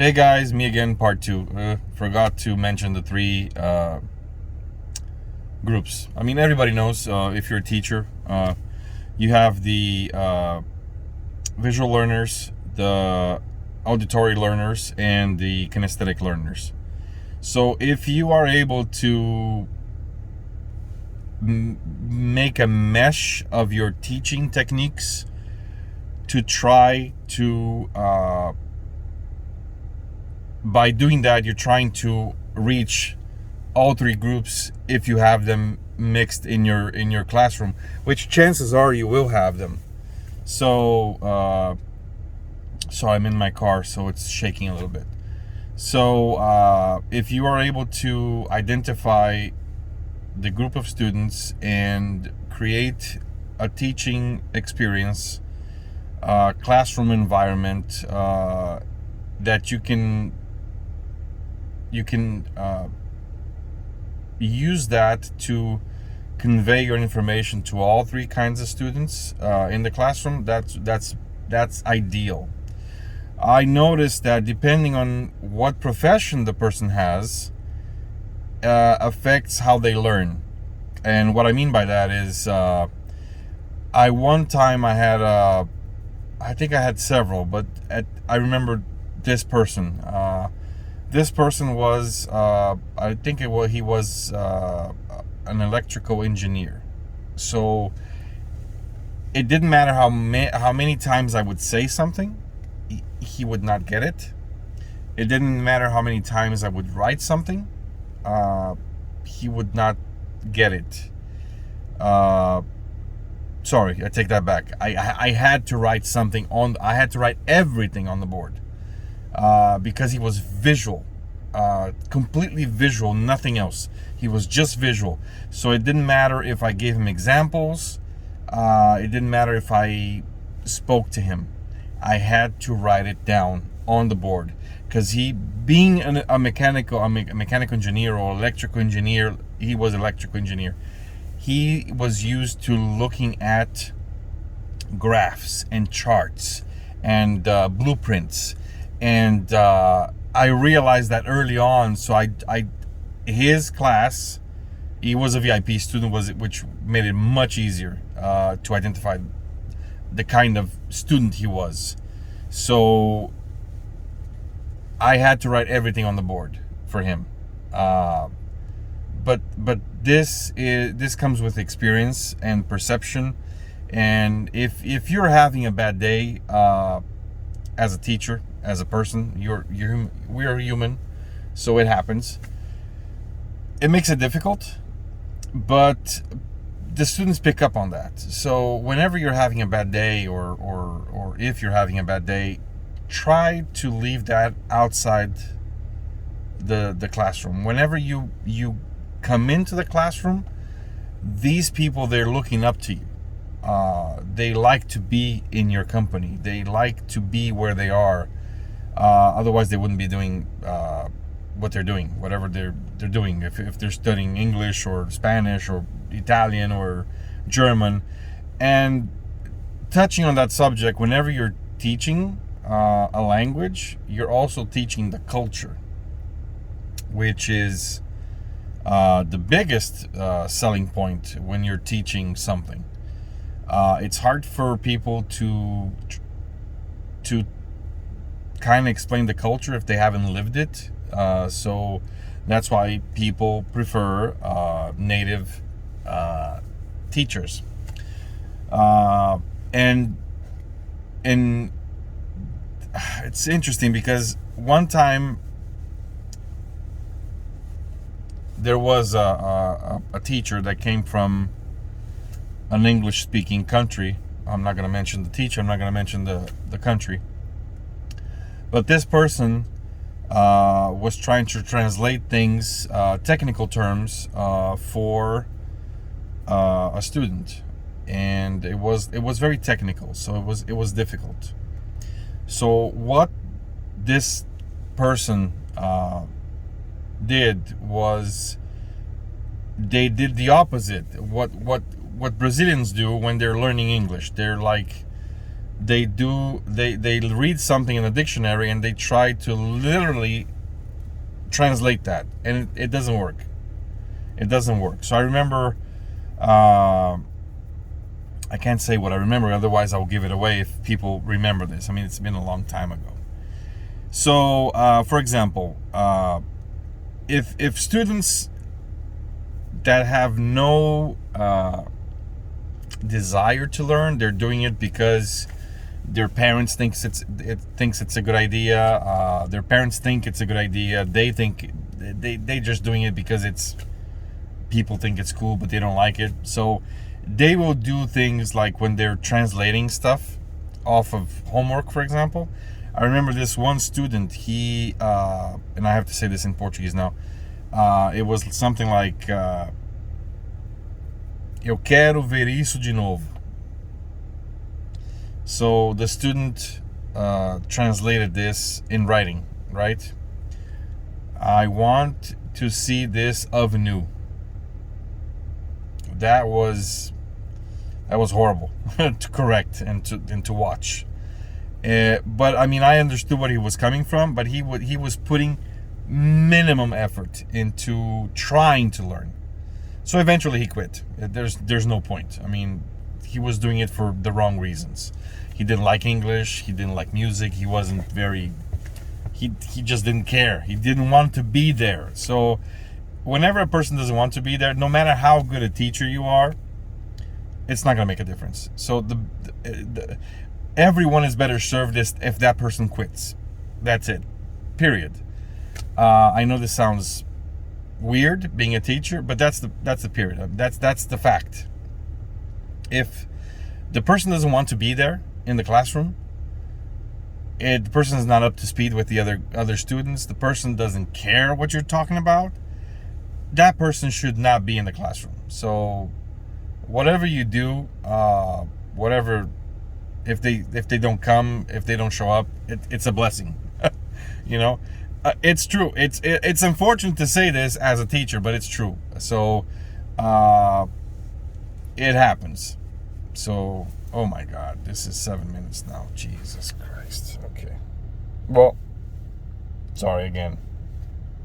Hey guys, me again, part two. Forgot to mention the three groups. I mean, everybody knows if you're a teacher, you have the visual learners, the auditory learners, and the kinesthetic learners. So if you are able to make a mesh of your teaching techniques to try to by doing that, you're trying to reach all three groups if you have them mixed in your classroom, which chances are you will have them. So I'm in my car, so it's shaking a little bit. So if you are able to identify the group of students and create a teaching experience, classroom environment that you can use that to convey your information to all three kinds of students in the classroom. That's ideal. I noticed that depending on what profession the person has affects how they learn. And what I mean by that is I think I had several, but I remember this person. This person was, he was an electrical engineer. So it didn't matter how many times I would say something, he would not get it. It didn't matter how many times I would write something, he would not get it. Sorry, I take that back. I had to write something I had to write everything on the board. Because he was visual, completely visual, nothing else. He was just visual. So it didn't matter if I gave him examples. It didn't matter if I spoke to him. I had to write it down on the board. Because he, being a mechanical engineer or electrical engineer, he was electrical engineer. He was used to looking at graphs and charts and blueprints. And I realized that early on. So his class, he was a VIP student, which made it much easier to identify the kind of student he was. So I had to write everything on the board for him. But this comes with experience and perception. And if you're having a bad day as a teacher, as a person, we are human, so it happens. It makes it difficult, but the students pick up on that. So whenever you're having a bad day, or if you're having a bad day, try to leave that outside the classroom. Whenever you come into the classroom, these people, they're looking up to you. They like to be in your company. They like to be where they are. Otherwise, they wouldn't be doing what they're doing, whatever they're doing. If they're studying English or Spanish or Italian or German. And touching on that subject, whenever you're teaching a language, you're also teaching the culture, which is the biggest selling point when you're teaching something. It's hard for people to kind of explain the culture if they haven't lived it. So that's why people prefer native teachers. And it's interesting because one time there was a teacher that came from an English-speaking country. I'm not going to mention the teacher. I'm not going to mention the country. But this person was trying to translate things, technical terms, for a student, and it was very technical. So it was difficult. So what this person did was they did the opposite. What Brazilians do when they're learning English, they're like they read something in a dictionary and they try to literally translate that, and it doesn't work. It doesn't work. So I remember, I can't say what I remember, otherwise I'll give it away if people remember this. I mean, it's been a long time ago. So, for example, if students that have no desire to learn, they're doing it because their parents thinks it's a good idea. Their parents think it's a good idea. They think they just doing it because it's people think it's cool, but they don't like it. So they will do things like when they're translating stuff off of homework, for example. I remember this one student, he, and I have to say this in Portuguese now, it was something like, eu quero ver isso de novo. So the student translated this in writing, right? I want to see this of new. That was horrible to correct and to watch. But I mean, I understood what he was coming from, but he was putting minimum effort into trying to learn. So eventually he quit. There's no point. I mean, he was doing it for the wrong reasons. He didn't like English. He didn't like music. He wasn't very. He just didn't care. He didn't want to be there. So whenever a person doesn't want to be there, no matter how good a teacher you are, it's not going to make a difference. So everyone is better served if that person quits. That's it. Period. I know this sounds weird being a teacher, but that's the period. That's the fact. If the person doesn't want to be there in the classroom, the person is not up to speed with the other students, the person doesn't care what you're talking about, that person should not be in the classroom. So whatever you do, whatever, if they don't come, if they don't show up, it's a blessing. You know, it's true. It's unfortunate to say this as a teacher, but it's true. So it happens. So, oh my God, this is 7 minutes now. Jesus Christ. Okay. Well, sorry again.